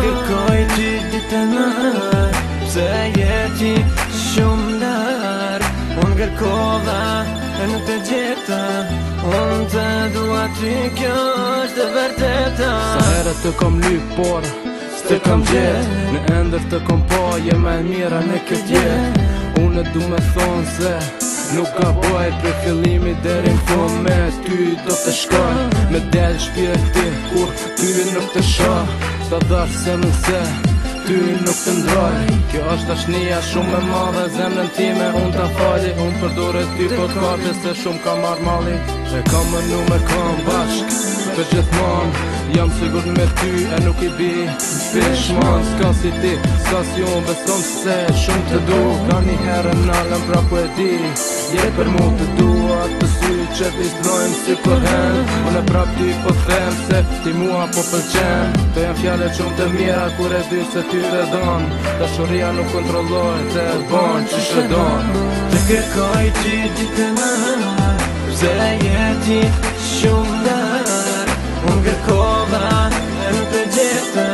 kërkoj ty ditë natë, pse jeti shumë larg. Unë kërkova e nuk të gjeta, unë të dua ty, kjo është e vërteta. Sa herët të kom lyp, por s'të kom gjet, në endër të kom pa, jema e mira në këtë jet. Unë du me thonë se nuk ka boj për fillimi deri në fund, me ty do të shkoj, me del shpirti kur ty nuk të shoh. Sa dash se më se ty nuk të ndroj, kjo është dashnia shumë e madhe, zemrën time unë ta fali. Unë përdore ty po t'karte se shumë ka marrë malli. E kam mënu me kam bashk për gjithmon, jam sigur me ty e nuk i bi pishman. S'ka si ti, s'ka si unë, beson se shumë të du. Ka një herë nalën pra ku e di, je për mu të dua të sy që t'izbrojmë si për hen. Unë e prap ty po them se ti mua po pëlqen, të janë fjale shumë të mira kur e dy se ty redon. Dashuria nuk kontrolloj dhe e bon që shredon. Të kërkoj ty ditë natë, pse jeti shumë larg. Unë kërkova e nuk të gjeta,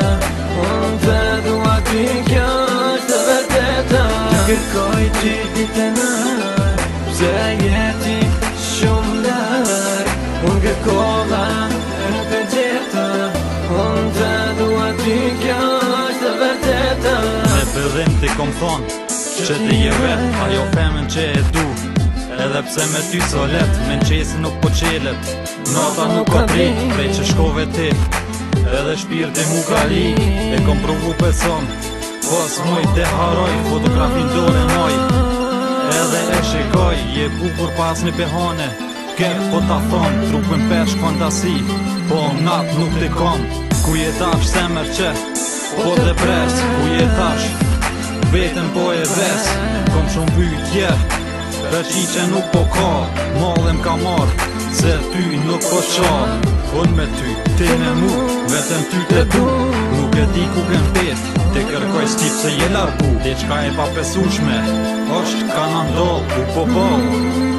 unë të dua ty, kjo është e vërteta. Të kërkoj ty ditë natë, pse jeti shumë larg. Unë kërkova e nuk të gjeta, unë të dua ty, kjo është e vërteta. Me përrim ti kom thonë që ti je vet, ajo femën që e du, edhe pse me ty so let, me në qesi nuk po qelet. Nata nuk ka drit, prej që shkove ti, edhe shpirti mu ka li. E kom provu person, pas muj te haroj, fotografin dore moj, edhe e shikoj, je bukur pas një behane. Ke po ta thonë, trupën peshk fantasi, po nat nuk t'i kom. Ku je tash semër që, po të pres, ku je tash, vetën po e ves. Kom shumë pyetje, veç i që nuk po ka, mallem ka marrë, se ty nuk po qa. Unë me ty, ti me mu, vetëm ty të du. Nuk e di ku kën pet, ti kërkoj stip se je largu. Diçka e pabesueshme, është ka na ndoll, u po boll,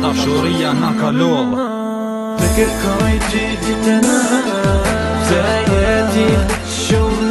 dashuria na ka loll. Të kërkoj ty ditë natë, pse jeti shumë